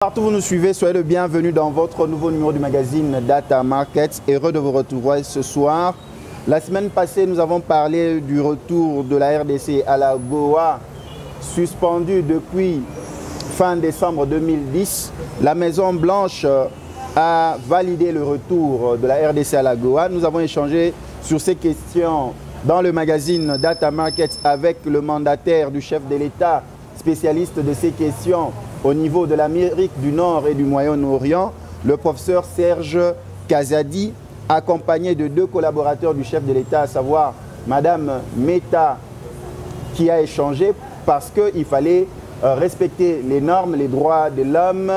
Partout où vous nous suivez, soyez le bienvenu dans votre nouveau numéro du magazine Data Markets. Heureux de vous retrouver ce soir. La semaine passée, nous avons parlé du retour de la RDC à la Goa, suspendu depuis fin décembre 2010. La Maison Blanche a validé le retour de la RDC à la Goa. Nous avons échangé sur ces questions dans le magazine Data Markets avec le mandataire du chef de l'État, spécialiste de ces questions au niveau de l'Amérique du Nord et du Moyen-Orient, le professeur Serge Kazadi, accompagné de deux collaborateurs du chef de l'État, à savoir Madame Meta, qui a échangé parce qu'il fallait respecter les normes, les droits de l'homme,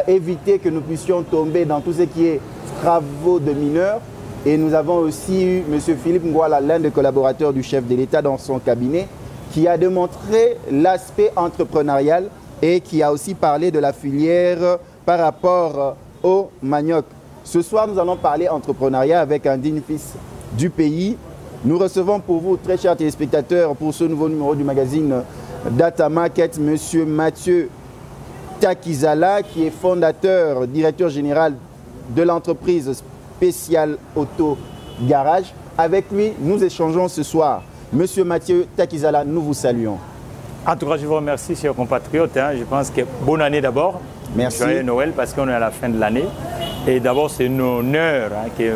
éviter que nous puissions tomber dans tout ce qui est travaux de mineurs. Et nous avons aussi eu M. Philippe Ngwala, l'un des collaborateurs du chef de l'État dans son cabinet, qui a démontré l'aspect entrepreneurial et qui a aussi parlé de la filière par rapport au manioc. Ce soir, nous allons parler entrepreneuriat avec un digne fils du pays. Nous recevons pour vous, très chers téléspectateurs, pour ce nouveau numéro du magazine Data Market, M. Mathieu Takizala, qui est fondateur, directeur général de l'entreprise spéciale Auto Garage. Avec lui, nous échangeons ce soir. Monsieur Mathieu Takizala, nous vous saluons. En tout cas, je vous remercie, chers compatriotes. Je pense que bonne année d'abord. Merci. Joyeux Noël parce qu'on est à la fin de l'année. Et d'abord, c'est un honneur que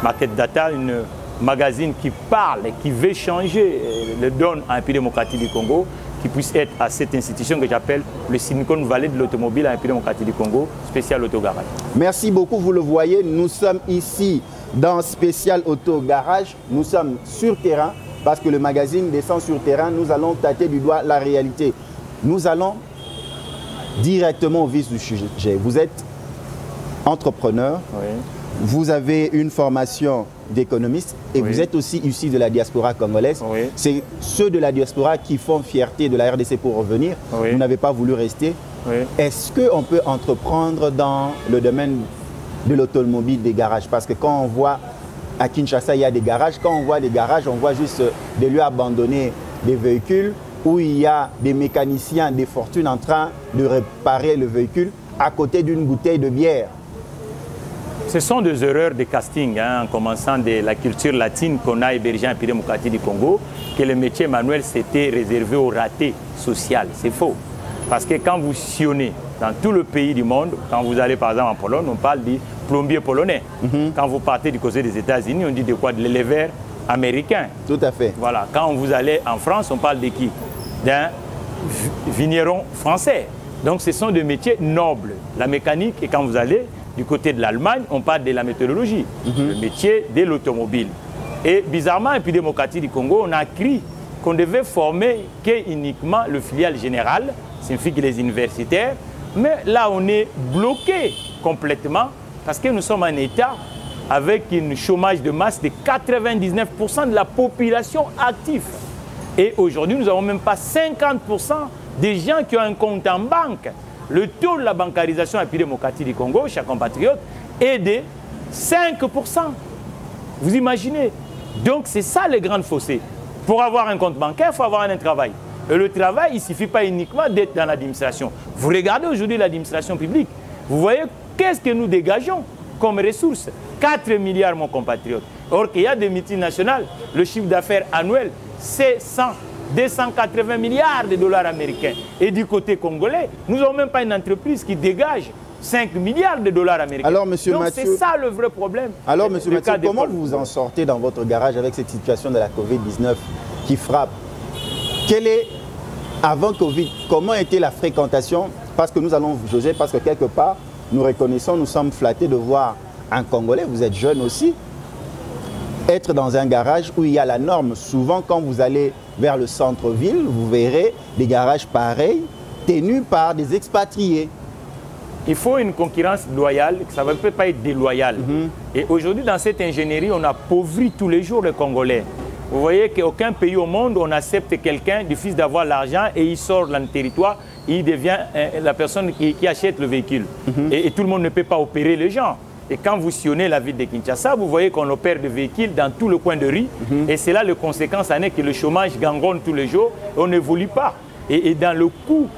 Market Data, une magazine qui parle et qui veut changer le donne en République démocratique du Congo, qui puisse être à cette institution que j'appelle le Silicon Valley de l'automobile en République démocratique du Congo, spécial Auto Garage. Merci beaucoup, vous le voyez, nous sommes ici dans spécial Auto Garage. Nous sommes sur terrain. Parce que le magazine descend sur terrain, nous allons tâter du doigt la réalité. Nous allons directement au vif du sujet. Vous êtes entrepreneur, oui. Vous avez une formation d'économiste et oui. Vous êtes aussi issu de la diaspora congolaise. Oui. C'est ceux de la diaspora qui font fierté de la RDC pour revenir. Oui. Vous n'avez pas voulu rester. Oui. Est-ce qu'on peut entreprendre dans le domaine de l'automobile, des garages? Parce que quand on voit à Kinshasa, il y a des garages. Quand on voit des garages, on voit juste des lieux abandonnés, des véhicules où il y a des mécaniciens, des fortunes en train de réparer le véhicule à côté d'une bouteille de bière. Ce sont des erreurs de casting, en commençant de la culture latine qu'on a hébergée en République démocratique du Congo, que le métier manuel s'était réservé au raté social. C'est faux. Parce que quand vous sillonnez dans tout le pays du monde, quand vous allez par exemple en Pologne, on parle du plombier polonais. Quand vous partez du côté des États-Unis, on dit de quoi? De l'éleveur américain. Tout à fait. Voilà. Quand vous allez en France, on parle de qui? D'un vigneron français. Donc ce sont des métiers nobles. La mécanique, et quand vous allez du côté de l'Allemagne, on parle de la météorologie, le métier de l'automobile. Et bizarrement, et puis démocratique du Congo, on a écrit qu'on devait former uniquement le filial général, signifie que les universitaires. Mais là, on est bloqué complètement parce que nous sommes un État avec un chômage de masse de 99% de la population active. Et aujourd'hui, nous n'avons même pas 50% des gens qui ont un compte en banque. Le taux de la bancarisation à la République démocratique du Congo, chers compatriotes, est de 5%. Vous imaginez? Donc, c'est ça les grandes fossés. Pour avoir un compte bancaire, il faut avoir un travail. Et le travail, il ne suffit pas uniquement d'être dans l'administration. Vous regardez aujourd'hui l'administration publique, vous voyez qu'est-ce que nous dégageons comme ressources? 4 milliards, mon compatriote. Or qu'il y a des multinationales, le chiffre d'affaires annuel, c'est 280 milliards de dollars américains. Et du côté congolais, nous n'avons même pas une entreprise qui dégage 5 milliards de dollars américains. Alors, monsieur Donc Mathieu, c'est ça le vrai problème. Alors, monsieur Mathieu, comment vous vous en sortez dans votre garage avec cette situation de la Covid-19 qui frappe? Quelle est, avant Covid, comment était la fréquentation? Parce que nous allons jauger, parce que quelque part, nous reconnaissons, nous sommes flattés de voir un Congolais, vous êtes jeune aussi, être dans un garage où il y a la norme. Souvent, quand vous allez vers le centre-ville, vous verrez des garages pareils, tenus par des expatriés. Il faut une concurrence loyale, ça ne peut pas être déloyal. Et aujourd'hui, dans cette ingénierie, on appauvrit tous les jours les Congolais. Vous voyez qu'aucun pays au monde, on accepte quelqu'un du fils d'avoir l'argent et il sort dans le territoire, il devient la personne qui achète le véhicule. Et tout le monde ne peut pas opérer les gens. Et quand vous sillonnez la ville de Kinshasa, vous voyez qu'on opère des véhicules dans tout le coin de rue. Et c'est là la conséquence en est que le chômage gangronne tous les jours et on n'évolue pas. Et dans le coût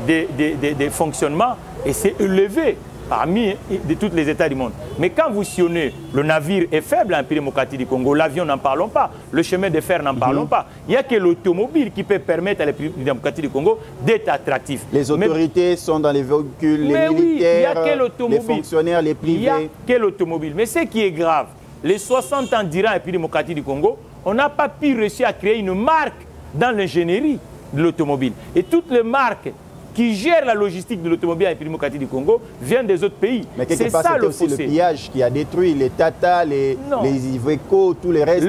des fonctionnements, et c'est élevé parmi de tous les États du monde. Mais quand vous sillonnez, le navire est faible en République démocratique du Congo, l'avion n'en parlons pas, le chemin de fer n'en parlons pas. Il n'y a que l'automobile qui peut permettre à la République démocratique du Congo d'être attractif. Les autorités sont dans les véhicules, les militaires, les fonctionnaires, les privés. Il n'y a que l'automobile. Mais ce qui est grave, les 60 ans d'Iran et République démocratique du Congo, on n'a pas pu réussir à créer une marque dans l'ingénierie de l'automobile. Et toutes les marques qui gèrent la logistique de l'automobile en République démocratique du Congo viennent des autres pays. Mais quelque part, c'est aussi le pillage qui a détruit les Tata, les Iveco, tous les restes.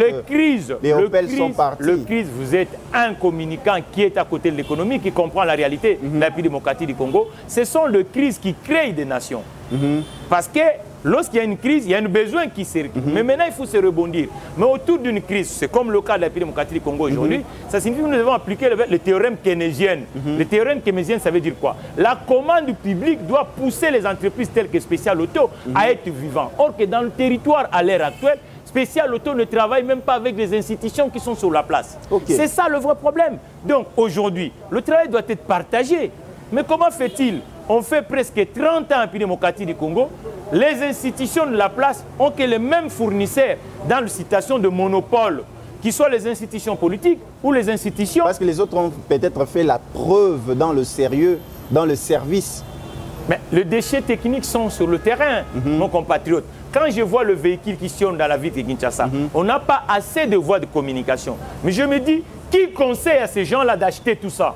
Les Opel sont partis. Le crise, vous êtes un communicant qui est à côté de l'économie, qui comprend la réalité de la République démocratique du Congo. Ce sont les crises qui créent des nations. Parce que lorsqu'il y a une crise, il y a un besoin qui se... Mais maintenant, il faut se rebondir. Mais autour d'une crise, c'est comme le cas de la République démocratique du Congo aujourd'hui, ça signifie que nous devons appliquer le théorème keynésien. Le théorème keynésien, ça veut dire quoi? La commande publique doit pousser les entreprises telles que Special Auto à être vivantes. Or que dans le territoire, à l'heure actuelle, Special Auto ne travaille même pas avec des institutions qui sont sur la place. C'est ça le vrai problème. Donc aujourd'hui, le travail doit être partagé. Mais comment fait-il? On fait presque 30 ans en République démocratique du Congo. Les institutions de la place ont que les mêmes fournisseurs dans la situation de monopole, qui soient les institutions politiques ou les institutions... Parce que les autres ont peut-être fait la preuve dans le sérieux, dans le service. Mais les déchets techniques sont sur le terrain, mon compatriote. Quand je vois le véhicule qui sillonne dans la ville de Kinshasa, on n'a pas assez de voies de communication. Mais je me dis, qui conseille à ces gens-là d'acheter tout ça?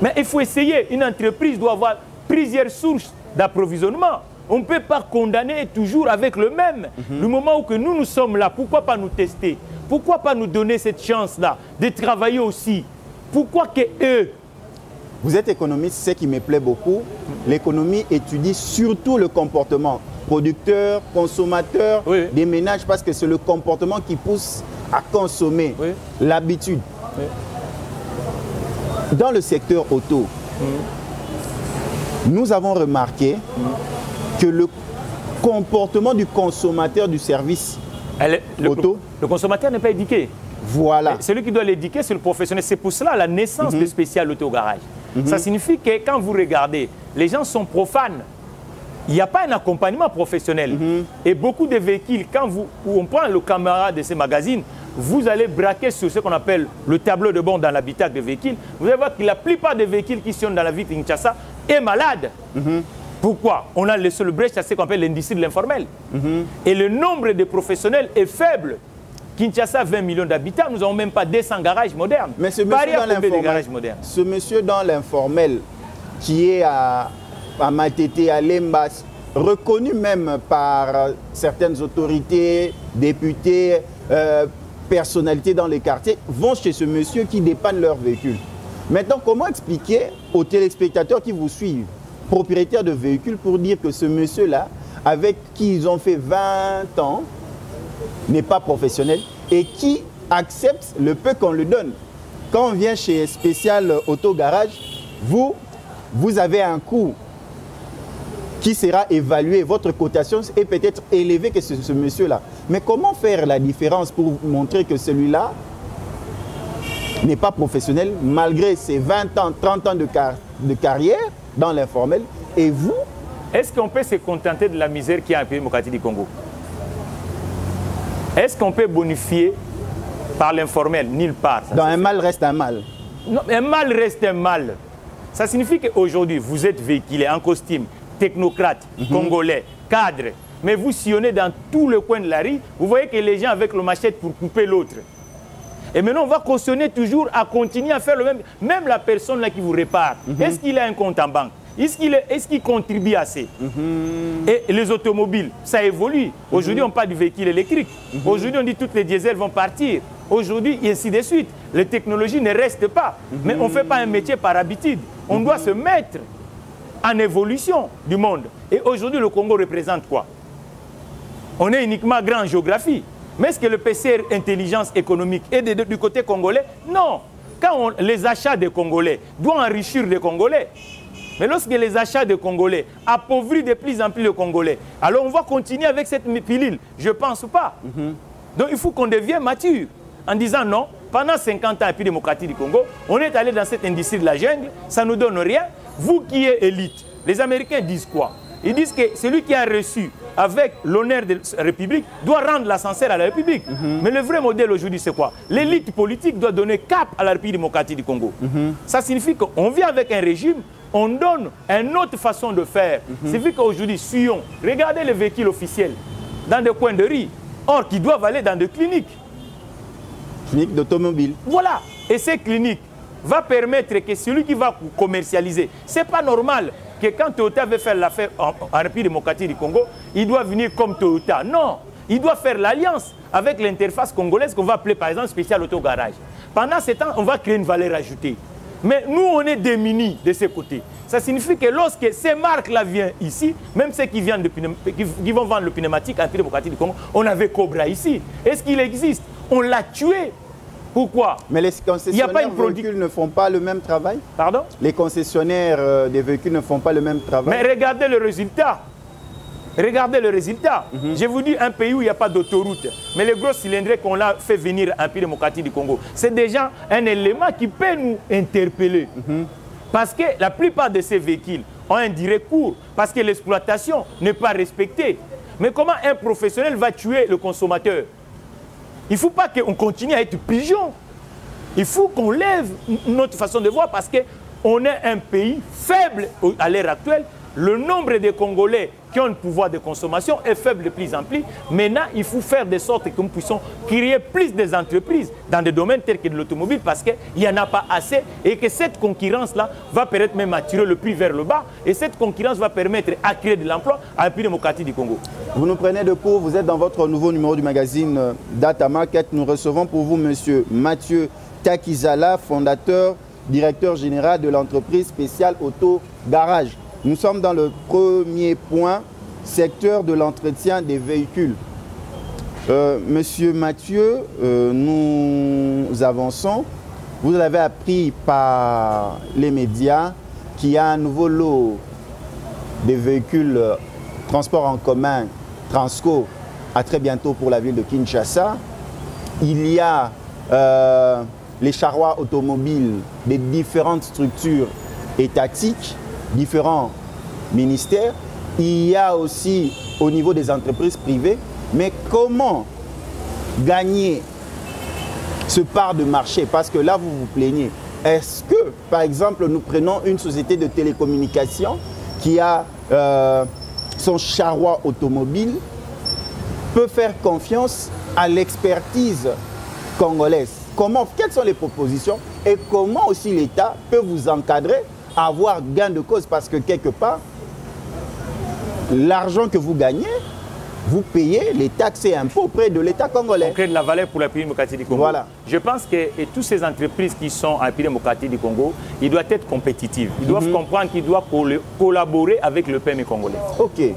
Mais il faut essayer. Une entreprise doit avoir plusieurs sources d'approvisionnement. On ne peut pas condamner toujours avec le même. Le moment où que nous sommes là, pourquoi pas nous tester? Pourquoi pas nous donner cette chance-là de travailler aussi? Pourquoi que eux? Vous êtes économiste, ce qui me plaît beaucoup. L'économie étudie surtout le comportement producteur, consommateur des ménages, parce que c'est le comportement qui pousse à consommer, l'habitude. Dans le secteur auto, nous avons remarqué que le comportement du consommateur du service auto... Le consommateur n'est pas éduqué. Voilà. Celui qui doit l'éduquer, c'est le professionnel. C'est pour cela la naissance de Special Auto Garage. Ça signifie que quand vous regardez, les gens sont profanes. Il n'y a pas un accompagnement professionnel. Et beaucoup de véhicules, quand on prend le caméra de ces magazines, vous allez braquer sur ce qu'on appelle le tableau de bord dans l'habitacle des véhicules. Vous allez voir que la plupart des véhicules qui sont dans la ville de Kinshasa est malade. Pourquoi? On a laissé le brèche à ce qu'on appelle l'industrie de l'informel. Et le nombre de professionnels est faible. Kinshasa, 20 millions d'habitants, nous n'avons même pas 200 garages modernes. Mais ce monsieur dans l'informel, qui est à Matete, à Lembas, reconnu même par certaines autorités, députés, personnalités dans les quartiers, vont chez ce monsieur qui dépanne leur véhicule. Maintenant, comment expliquer aux téléspectateurs qui vous suivent, propriétaires de véhicules, pour dire que ce monsieur-là, avec qui ils ont fait 20 ans, n'est pas professionnel et qui accepte le peu qu'on lui donne? Quand on vient chez Special Auto Garage, vous avez un coût qui sera évalué, votre cotation est peut-être élevée que ce monsieur-là. Mais comment faire la différence pour montrer que celui-là n'est pas professionnel malgré ses 20 ans, 30 ans de carrière dans l'informel? Et vous? Est-ce qu'on peut se contenter de la misère qu'il y a en République démocratique du Congo? Est-ce qu'on peut bonifier par l'informel? Nulle part. Dans un mal reste un mal. Non, un mal reste un mal. Ça signifie qu'aujourd'hui, vous êtes véhiculé en costume, technocrate, congolais, cadre, mais vous sillonnez dans tout le coin de la rue, vous voyez que les gens avec le machette pour couper l'autre. Et maintenant, on va cautionner toujours à continuer à faire le même. Même la personne là qui vous répare, est-ce qu'il a un compte en banque? Est-ce qu'il contribue assez? Et les automobiles, ça évolue. Aujourd'hui, on parle du véhicule électrique. Aujourd'hui, on dit que toutes les diesels vont partir. Aujourd'hui, et ainsi de suite. Les technologies ne restent pas. Mais on ne fait pas un métier par habitude. On doit se mettre en évolution du monde. Et aujourd'hui, le Congo représente quoi? On est uniquement grand en géographie. Mais est-ce que le PCR intelligence économique est du côté congolais? Non. Quand les achats des Congolais doivent enrichir les Congolais. Mais lorsque les achats des Congolais appauvrissent de plus en plus les Congolais, alors on va continuer avec cette pilule? Je ne pense pas. Donc il faut qu'on devienne mature en disant non, pendant 50 ans, et puis démocratie du Congo, on est allé dans cette industrie de la jungle, ça ne nous donne rien. Vous qui êtes élite, Les Américains disent quoi? Ils disent que celui qui a reçu avec l'honneur de la République doit rendre l'ascenseur à la République. Mais le vrai modèle aujourd'hui, c'est quoi? L'élite politique doit donner cap à la République démocratique du Congo. Ça signifie qu'on vient avec un régime, on donne une autre façon de faire. Ça signifie qu'aujourd'hui, suyons, regardez les véhicules officiels dans des coins de rue, or qui doivent aller dans des cliniques. Cliniques d'automobile. Voilà. Et ces cliniques vont permettre que celui qui va commercialiser, ce n'est pas normal que quand Toyota veut faire l'affaire en République démocratique du Congo, il doit venir comme Toyota. Non, il doit faire l'alliance avec l'interface congolaise qu'on va appeler par exemple spécial autogarage. Pendant ce temps, on va créer une valeur ajoutée. Mais nous, on est démunis de ce côté. Ça signifie que lorsque ces marques-là viennent ici, même ceux qui vont vendre le pneumatique en République démocratique du Congo, on avait Cobra ici. Est-ce qu'il existe? On l'a tué. Pourquoi? Mais les concessionnaires de véhicules ne font pas le même travail? Pardon? Les concessionnaires des véhicules ne font pas le même travail? Mais regardez le résultat. Regardez le résultat. Je vous dis un pays où il n'y a pas d'autoroute. Mais les gros cylindrés qu'on a fait venir en République démocratique du Congo, c'est déjà un élément qui peut nous interpeller. Parce que la plupart de ces véhicules ont un direct cours. Parce que l'exploitation n'est pas respectée. Mais comment un professionnel va tuer le consommateur? Il ne faut pas qu'on continue à être pigeon. Il faut qu'on lève notre façon de voir parce qu'on est un pays faible à l'heure actuelle. Le nombre de Congolais qui ont le pouvoir de consommation est faible de plus en plus. Maintenant, il faut faire de sorte que nous puissions créer plus des entreprises dans des domaines tels que de l'automobile parce qu'il n'y en a pas assez et que cette concurrence-là va permettre même à tirer le prix vers le bas et cette concurrence va permettre à créer de l'emploi à la République démocratique du Congo. Vous nous prenez de court, vous êtes dans votre nouveau numéro du magazine Data Market. Nous recevons pour vous M. Mathieu Takizala, fondateur, directeur général de l'entreprise spéciale Auto Garage. Nous sommes dans le premier point, secteur de l'entretien des véhicules. Monsieur Mathieu, nous avançons. Vous avez appris par les médias qu'il y a un nouveau lot de véhicules transport en commun, Transco, à très bientôt pour la ville de Kinshasa. Il y a les charrois automobiles des différentes structures étatiques, différents ministères. Il y a aussi au niveau des entreprises privées. Mais comment gagner ce part de marché? Parce que là, vous vous plaignez. Est-ce que, par exemple, nous prenons une société de télécommunications qui a son charroi automobile, peut faire confiance à l'expertise congolaise? Quelles sont les propositions et comment aussi l'État peut vous encadrer à avoir gain de cause? Parce que quelque part, l'argent que vous gagnez, vous payez les taxes et impôts auprès de l'État congolais. On crée de la valeur pour la République démocratique du Congo. Voilà. Je pense que toutes ces entreprises qui sont en République démocratique du Congo, ils doivent être compétitifs. Ils doivent comprendre qu'ils doivent collaborer avec le PME congolais.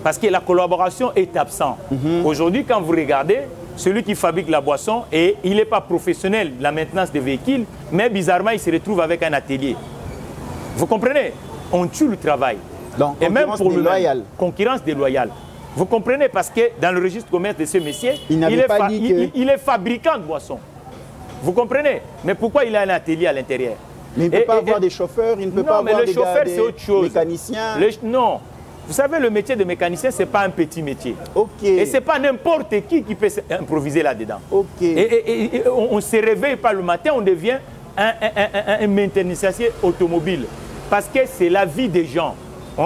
Parce que la collaboration est absente. Aujourd'hui, quand vous regardez, celui qui fabrique la boisson, et il n'est pas professionnel de la maintenance des véhicules, mais bizarrement, il se retrouve avec un atelier. Vous comprenez? On tue le travail. Donc, et même pour le concurrence déloyale. Vous comprenez? Parce que dans le registre de commerce de ce monsieur, il est fabricant de boissons. Vous comprenez? Mais pourquoi il a un atelier à l'intérieur? Mais il ne peut pas avoir des chauffeurs, il ne peut pas avoir des mécaniciens. Non. Vous savez, le métier de mécanicien, ce n'est pas un petit métier. Et ce n'est pas n'importe qui peut improviser là-dedans. Et on ne se réveille pas le matin, on devient un mécanicien automobile. Parce que c'est la vie des gens.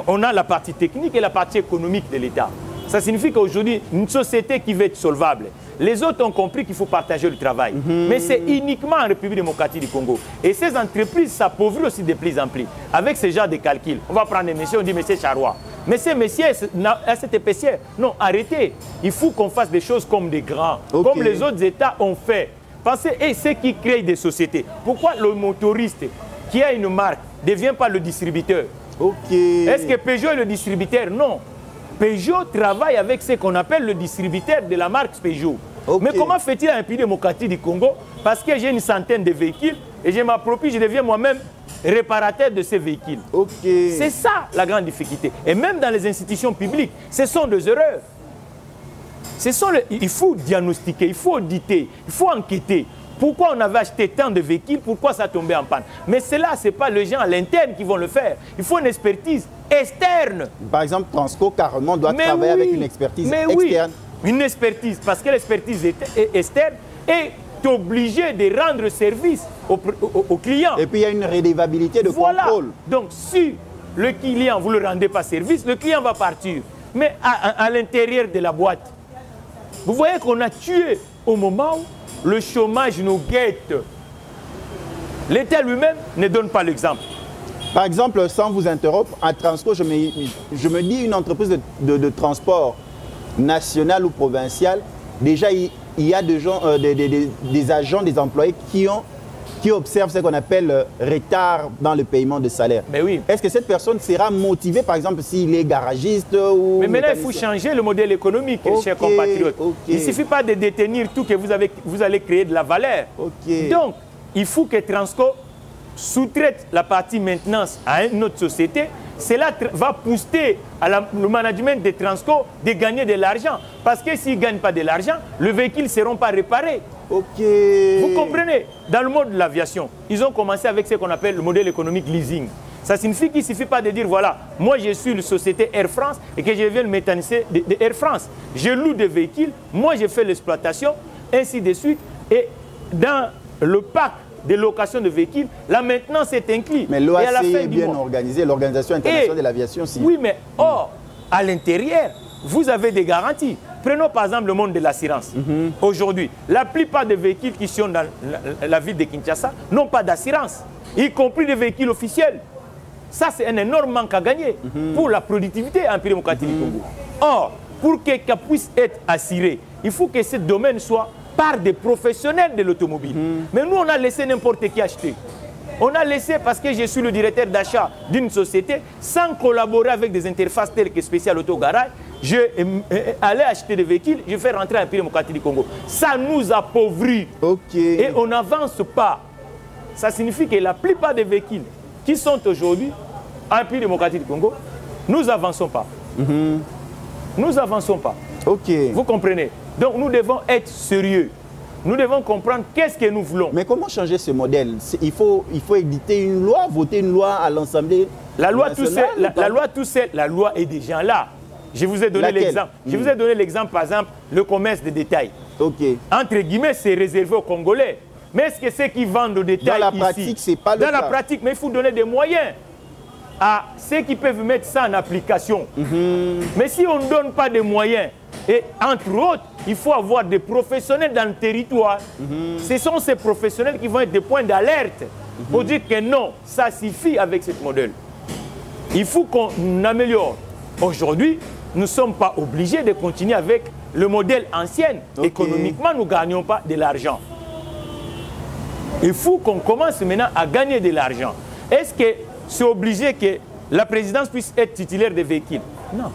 On a la partie technique et la partie économique de l'État. Ça signifie qu'aujourd'hui, une société qui veut être solvable, les autres ont compris qu'il faut partager le travail. Mais c'est uniquement en République démocratique du Congo. Et ces entreprises s'appauvrissent aussi de plus en plus. Avec ce genre de calcul, on va prendre des messieurs, on dit monsieur Charrois. Mais ces messieurs, à cette épaisseur, non, arrêtez. Il faut qu'on fasse des choses comme des grands, comme les autres États ont fait. Pensez, et ceux qui créent des sociétés. Pourquoi le motoriste qui a une marque ne devient pas le distributeur? Est-ce que Peugeot est le distributeur? Non. Peugeot travaille avec ce qu'on appelle le distributeur de la marque Peugeot. Mais comment fait-il un pays démocratique du Congo? Parce que j'ai une centaine de véhicules et je m'approprie, je deviens moi-même réparateur de ces véhicules. C'est ça la grande difficulté. Et même dans les institutions publiques, ce sont des erreurs. Il faut diagnostiquer, il faut auditer, il faut enquêter. Pourquoi on avait acheté tant de véhicules? Pourquoi ça tombait en panne? Mais cela, ce n'est pas les gens à l'interne qui vont le faire. Il faut une expertise externe. Par exemple, Transco, carrément, doit travailler avec une expertise externe. Oui, une expertise, parce que l'expertise externe est obligée de rendre service au client. Et puis, il y a une redevabilité de contrôle. Donc, si le client, vous ne le rendez pas service, le client va partir. Mais à l'intérieur de la boîte, vous voyez qu'on a tué au moment où le chômage nous guette. L'État lui-même ne donne pas l'exemple. Par exemple, sans vous interrompre, à Transco, je me dis une entreprise de transport national ou provincial, déjà il y a des agents, des employés qui observent ce qu'on appelle retard dans le paiement de salaire. Mais oui. Est-ce que cette personne sera motivée, par exemple, s'il est garagiste ou... Mais maintenant, il faut changer le modèle économique, chers compatriotes. Il ne suffit pas de détenir tout que vous allez créer de la valeur. Donc, il faut que Transco sous-traite la partie maintenance à une autre société. Cela va pousser le management de Transco de gagner de l'argent. Parce que s'ils ne gagnent pas de l'argent, les véhicules ne seront pas réparés. Vous comprenez? Dans le monde de l'aviation, ils ont commencé avec ce qu'on appelle le modèle économique leasing. Ça signifie qu'il ne suffit pas de dire, voilà, moi je suis la société Air France et que je viens le mécanicien de Air France. Je loue des véhicules, moi je fais l'exploitation, ainsi de suite. Et dans le parc de location de véhicules, la maintenance est incluse. Mais l'OACI est bien organisée, l'Organisation internationale de l'aviation aussi. Oui, mais or, à l'intérieur, vous avez des garanties. Prenons par exemple le monde de l'assurance. Aujourd'hui, la plupart des véhicules qui sont dans la ville de Kinshasa n'ont pas d'assurance, y compris des véhicules officiels. Ça, c'est un énorme manque à gagner pour la productivité en République démocratique du Congo. Or, pour que ça puisse être assuré, il faut que ce domaine soit par des professionnels de l'automobile. Mais nous, on a laissé n'importe qui acheter. On a laissé, parce que je suis le directeur d'achat d'une société, sans collaborer avec des interfaces telles que Spécial Auto Garage, je allais acheter des véhicules, je fais rentrer en République démocratique du Congo. Ça nous appauvrit. Et on n'avance pas. Ça signifie que la plupart des véhicules qui sont aujourd'hui en République démocratique du Congo, nous n'avançons pas. Nous n'avançons pas. Vous comprenez? Donc nous devons être sérieux. Nous devons comprendre qu'est-ce que nous voulons. Mais comment changer ce modèle? Il faut éditer une loi, voter une loi à l'Assemblée nationale. La loi est déjà là. Je vous ai donné l'exemple. Je vous ai donné l'exemple, par exemple, le commerce de détail. Entre guillemets, c'est réservé aux Congolais. Mais est-ce que ceux qui vendent au détail dans la pratique, c'est pas le cas. Dans la pratique, mais il faut donner des moyens à ceux qui peuvent mettre ça en application. Mais si on ne donne pas de moyens, et entre autres, il faut avoir des professionnels dans le territoire. Ce sont ces professionnels qui vont être des points d'alerte pour dire que non, ça suffit avec ce modèle. Il faut qu'on améliore. Aujourd'hui, nous ne sommes pas obligés de continuer avec le modèle ancien. Économiquement, nous ne gagnons pas de l'argent. Il faut qu'on commence maintenant à gagner de l'argent. Est-ce que c'est obligé que la présidence puisse être titulaire des véhicules? Non.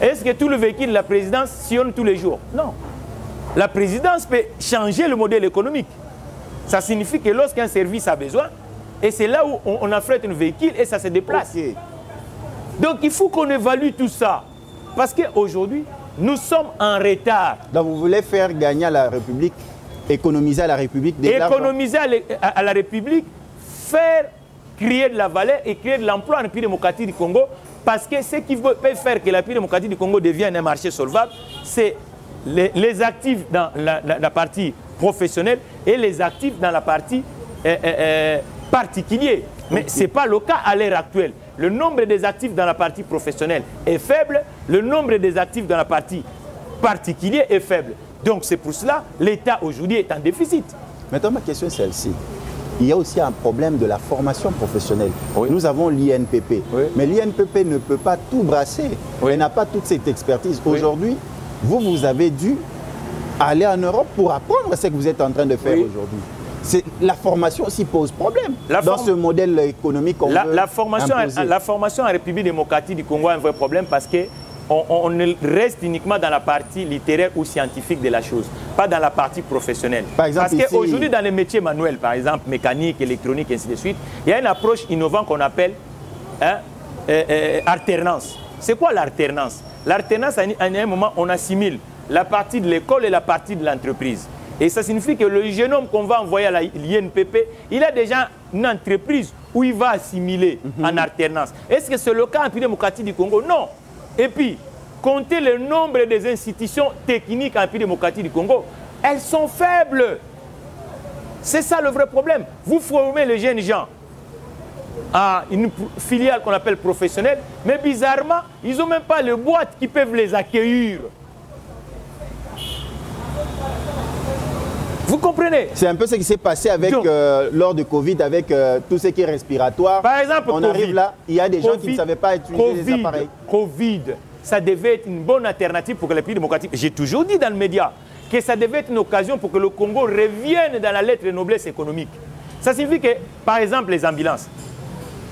Est-ce que tout le véhicule de la présidence sillonne tous les jours? Non. La présidence peut changer le modèle économique. Ça signifie que lorsqu'un service a besoin, et c'est là où on affrète un véhicule et ça se déplace. Donc il faut qu'on évalue tout ça. Parce qu'aujourd'hui, nous sommes en retard. Donc vous voulez faire gagner à la République, économiser à la République de l'argent? Économiser à la République, faire créer de la valeur et créer de l'emploi en République démocratique du Congo. Parce que ce qui peut faire que la République démocratique du Congo devienne un marché solvable, c'est les actifs dans la partie professionnelle et les actifs dans la partie particulière. Mais ce n'est pas le cas à l'heure actuelle. Le nombre des actifs dans la partie professionnelle est faible, le nombre des actifs dans la partie particulière est faible. Donc c'est pour cela que l'État aujourd'hui est en déficit. Maintenant, ma question est celle-ci. Il y a aussi un problème de la formation professionnelle. Nous avons l'INPP, mais l'INPP ne peut pas tout brasser. Elle n'a pas toute cette expertise. Aujourd'hui, vous avez dû aller en Europe pour apprendre ce que vous êtes en train de faire aujourd'hui. La formation aussi pose problème dans ce modèle économique qu'on veut imposer. La formation en République démocratique du Congo a un vrai problème parce que on reste uniquement dans la partie littéraire ou scientifique de la chose, pas dans la partie professionnelle. Parce qu'aujourd'hui, dans les métiers manuels, par exemple, mécanique, électronique, et ainsi de suite, il y a une approche innovante qu'on appelle alternance. C'est quoi l'alternance? L'alternance, à un moment, on assimile la partie de l'école et la partie de l'entreprise. Et ça signifie que le jeune homme qu'on va envoyer à l'INPP, il a déjà une entreprise où il va assimiler en alternance. Est-ce que c'est le cas en République démocratique du Congo? Non. Et puis, comptez le nombre des institutions techniques en République démocratique du Congo, elles sont faibles. C'est ça le vrai problème. Vous formez les jeunes gens à une filiale qu'on appelle professionnelle, mais bizarrement, ils n'ont même pas les boîtes qui peuvent les accueillir. Vous comprenez? C'est un peu ce qui s'est passé avec, lors du Covid, avec tout ce qui est respiratoire. Par exemple, on arrive là, il y a des gens qui ne savaient pas utiliser les appareils. Covid, ça devait être une bonne alternative pour que les pays démocratiques... J'ai toujours dit dans le média que ça devait être une occasion pour que le Congo revienne dans la lettre de noblesse économique. Ça signifie que, par exemple, les ambulances,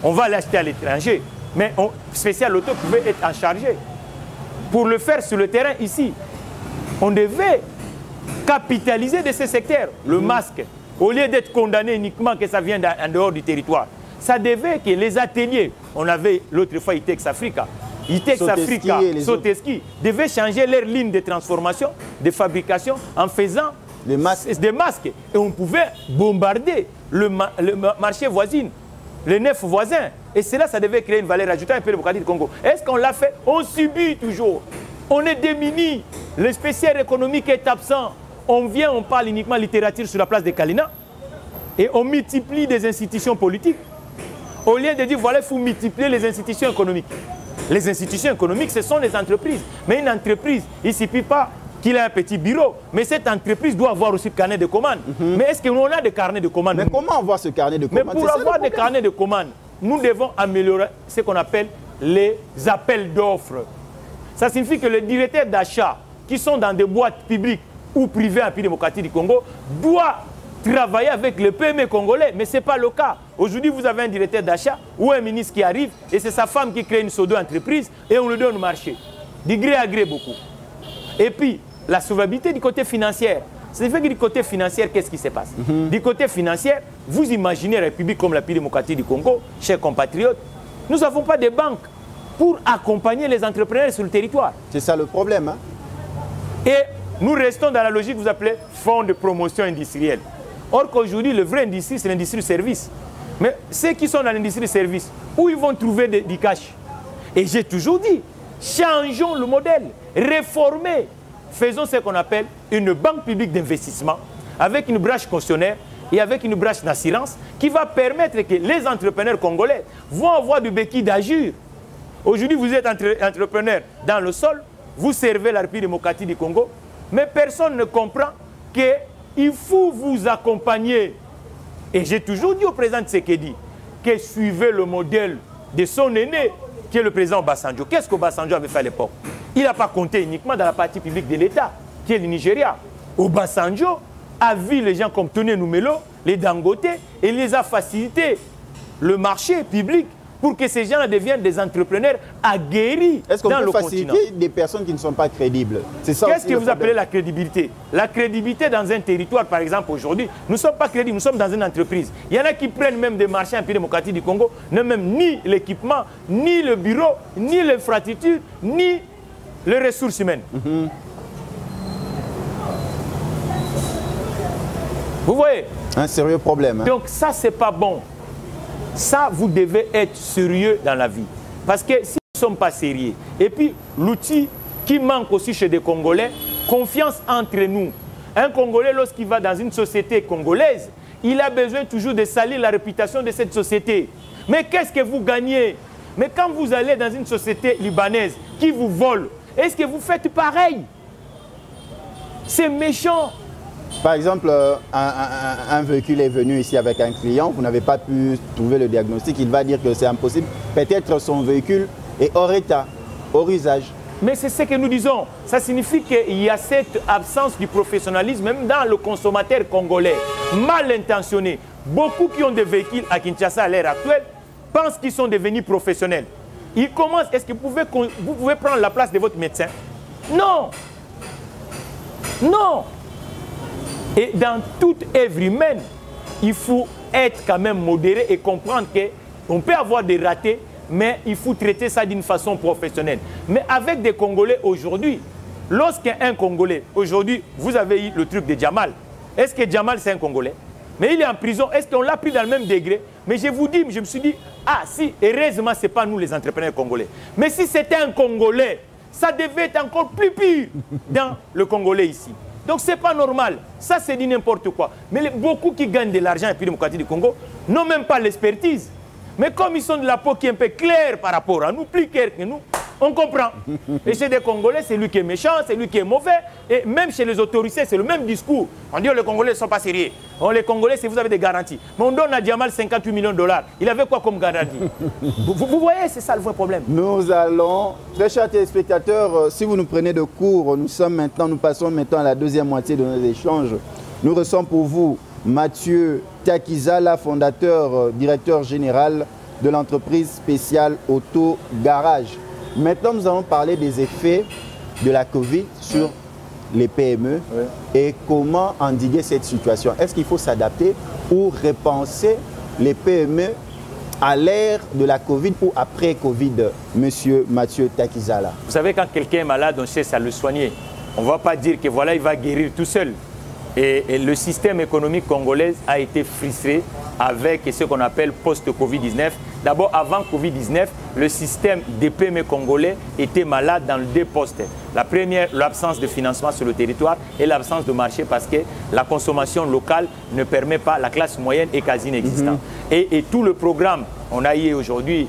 on va l'acheter à l'étranger, mais spécial auto pouvait être en chargé. Pour le faire sur le terrain ici, on devait capitaliser de ces secteurs. Le masque, au lieu d'être condamné uniquement que ça vient en dehors du territoire, ça devait que les ateliers, on avait l'autre fois ITEX Africa, ITEX Africa, Soteski, devaient changer leur ligne de transformation, de fabrication, en faisant des masques. Et on pouvait bombarder le marché voisin, les 9 voisins. Et cela, ça devait créer une valeur ajoutée un peu démocratique du Congo. Est-ce qu'on l'a fait? On subit toujours. On est démunis. Le spécial économique est absent. On vient, on parle uniquement littérature sur la place de Kalina. Et on multiplie des institutions politiques. Au lieu de dire, voilà, il faut multiplier les institutions économiques. Les institutions économiques, ce sont les entreprises. Mais une entreprise, il ne suffit pas qu'il ait un petit bureau. Mais cette entreprise doit avoir aussi le carnet de commandes. Mais est-ce qu'on a des carnets de commandes? Mais comment avoir ce carnet de commandes? Mais pour avoir des carnets de commandes, nous devons améliorer ce qu'on appelle les appels d'offres. Ça signifie que les directeurs d'achat qui sont dans des boîtes publiques ou privées en République démocratique du Congo doivent travailler avec les PME congolais. Mais ce n'est pas le cas. Aujourd'hui, vous avez un directeur d'achat ou un ministre qui arrive et c'est sa femme qui crée une pseudo-entreprise et on le donne au marché. Du gré à gré beaucoup. Et puis, la solvabilité du côté financier. Ça fait que du côté financier, qu'est-ce qui se passe? Du côté financier, vous imaginez une république comme la République démocratique du Congo, chers compatriotes, nous n'avons pas de banques pour accompagner les entrepreneurs sur le territoire. C'est ça le problème. Et nous restons dans la logique que vous appelez fonds de promotion industrielle. Or qu'aujourd'hui, le vrai industrie, c'est l'industrie de service. Mais ceux qui sont dans l'industrie de service, où ils vont trouver du cash? Et j'ai toujours dit, changeons le modèle, réformez. Faisons ce qu'on appelle une banque publique d'investissement avec une branche cautionnaire et avec une branche d'assurance qui va permettre que les entrepreneurs congolais vont avoir du béquille d'agir. Aujourd'hui, vous êtes entrepreneur dans le sol, vous servez la République démocratique du Congo, mais personne ne comprend qu'il faut vous accompagner. Et j'ai toujours dit au président Tshisekedi que suivez le modèle de son aîné, qui est le président Obasanjo. Qu'est-ce qu'Obasanjo avait fait à l'époque? Il n'a pas compté uniquement dans la partie publique de l'État, qui est le Nigeria. Obasanjo a vu les gens comme Tony Numelo, les Dangote, et il les a facilité le marché public pour que ces gens deviennent des entrepreneurs aguerris dans le continent. Est-ce qu'on peut faciliter des personnes qui ne sont pas crédibles? Qu'est-ce que vous appelez la crédibilité? La crédibilité dans un territoire, par exemple, aujourd'hui, nous ne sommes pas crédibles, nous sommes dans une entreprise. Il y en a qui prennent même des marchés en République démocratique du Congo, n'ont même ni l'équipement, ni le bureau, ni l'infrastructure, ni les ressources humaines. Vous voyez? Un sérieux problème. Donc ça, c'est pas bon. Ça, vous devez être sérieux dans la vie. Parce que si nous ne sommes pas sérieux, et puis l'outil qui manque aussi chez des Congolais, confiance entre nous. Un Congolais, lorsqu'il va dans une société congolaise, il a besoin toujours de salir la réputation de cette société. Mais qu'est-ce que vous gagnez? Mais quand vous allez dans une société libanaise qui vous vole, est-ce que vous faites pareil? C'est méchant. Par exemple, un véhicule est venu ici avec un client, vous n'avez pas pu trouver le diagnostic, il va dire que c'est impossible. Peut-être son véhicule est hors état, hors usage. Mais c'est ce que nous disons. Ça signifie qu'il y a cette absence du professionnalisme, même dans le consommateur congolais, mal intentionné. Beaucoup qui ont des véhicules à Kinshasa à l'heure actuelle pensent qu'ils sont devenus professionnels. Ils commencent, est-ce que vous pouvez prendre la place de votre médecin? Non. Non. Et dans toute œuvre humaine, il faut être quand même modéré et comprendre qu'on peut avoir des ratés, mais il faut traiter ça d'une façon professionnelle. Mais avec des Congolais aujourd'hui, lorsqu'un Congolais, aujourd'hui, vous avez eu le truc de Djamal. Est-ce que Djamal, c'est un Congolais? Mais il est en prison. Est-ce qu'on l'a pris dans le même degré? Mais je vous dis, je me suis dit, ah si, heureusement, ce n'est pas nous les entrepreneurs congolais. Mais si c'était un Congolais, ça devait être encore plus pire dans le Congolais ici. Donc ce n'est pas normal. Ça, c'est dit n'importe quoi. Mais beaucoup qui gagnent de l'argent et puis démocratie du Congo n'ont même pas l'expertise. Mais comme ils sont de la peau qui est un peu claire par rapport à nous, plus claire que nous, on comprend. Et chez des Congolais, c'est lui qui est méchant, c'est lui qui est mauvais. Et même chez les autorités, c'est le même discours. On dit que les Congolais ne sont pas sérieux. Les Congolais, c'est vous avez des garanties. Mais on donne à Diamal 58 millions de dollars. Il avait quoi comme garantie? vous voyez, c'est ça le vrai problème. Nous allons, très chers téléspectateurs, si vous nous prenez de court, nous passons maintenant à la deuxième moitié de nos échanges. Nous recevons pour vous Mathieu Takizala, fondateur, directeur général de l'entreprise spéciale Auto Garage. Maintenant, nous allons parler des effets de la Covid sur les PME et comment endiguer cette situation. Est-ce qu'il faut s'adapter ou repenser les PME à l'ère de la Covid ou après Covid, monsieur Mathieu Takizala? Vous savez, quand quelqu'un est malade, on cherche à le soigner. On ne va pas dire que voilà, il va guérir tout seul. Et le système économique congolais a été frustré avec ce qu'on appelle post-Covid-19. D'abord, avant Covid-19, le système des PME congolais était malade dans deux postes. La première, l'absence de financement sur le territoire et l'absence de marché parce que la consommation locale ne permet pas, la classe moyenne est quasi inexistante. Et tout le programme, on a eu aujourd'hui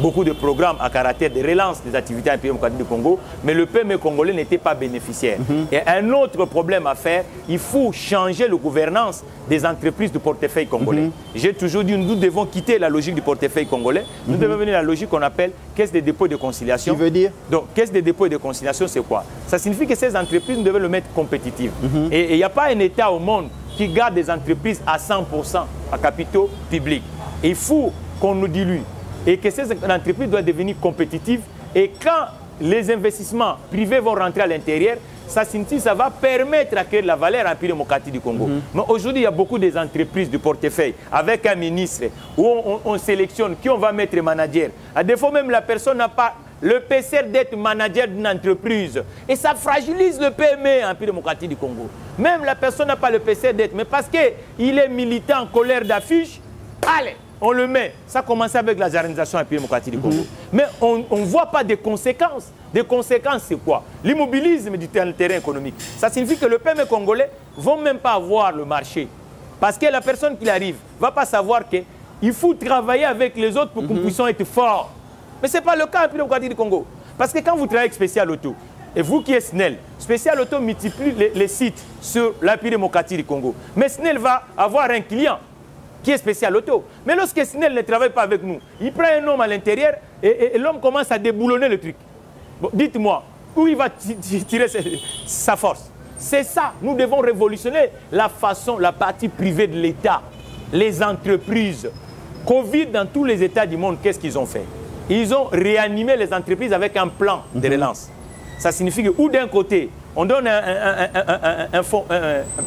beaucoup de programmes à caractère de relance des activités en PME du Congo, mais le PME congolais n'était pas bénéficiaire. Et un autre problème à faire, il faut changer la gouvernance des entreprises du portefeuille congolais. J'ai toujours dit, nous devons quitter la logique du portefeuille congolais, nous devons venir à la logique qu'on appelle caisse de dépôt et de conciliation. Qui veut dire? Donc, caisse de dépôt et de conciliation, c'est quoi? Ça signifie que ces entreprises, nous devons le mettre compétitives. Et il n'y a pas un État au monde qui garde des entreprises à 100% à capitaux publics. Il faut qu'on nous dilue et que ces entreprises doivent devenir compétitives. Et quand les investissements privés vont rentrer à l'intérieur, ça signifie que ça va permettre à créer de la valeur en démocratie du Congo. Mais aujourd'hui, il y a beaucoup d'entreprises du portefeuille avec un ministre où on sélectionne qui on va mettre manager. À défaut, même la personne n'a pas le PCR d'être manager d'une entreprise. Et ça fragilise le PME en démocratie du Congo. Même la personne n'a pas le PCR d'être, mais parce qu'il est militant en colère d'affiche, allez, on le met. Ça commence avec la généralisation en démocratie du Congo. Mais on ne voit pas des conséquences. Des conséquences, c'est quoi? L'immobilisme du terrain économique. Ça signifie que le PME congolais ne vont même pas avoir le marché. Parce que la personne qui arrive ne va pas savoir qu'il faut travailler avec les autres pour que nous puissions être forts. Mais ce n'est pas le cas en démocratie du Congo. Parce que quand vous travaillez avec Spécial Auto, et vous qui êtes SNEL, Spécial Auto multiplie les sites sur la démocratie du Congo. Mais SNEL va avoir un client qui est Spécial Auto. Mais lorsque SNEL ne travaille pas avec nous, il prend un homme à l'intérieur et l'homme commence à déboulonner le truc. Bon, dites-moi, où il va tirer sa force? C'est ça, nous devons révolutionner la façon, la partie privée de l'État, les entreprises. Covid, dans tous les États du monde, qu'est-ce qu'ils ont fait? Ils ont réanimé les entreprises avec un plan de relance. Ça signifie que, ou d'un côté, on donne un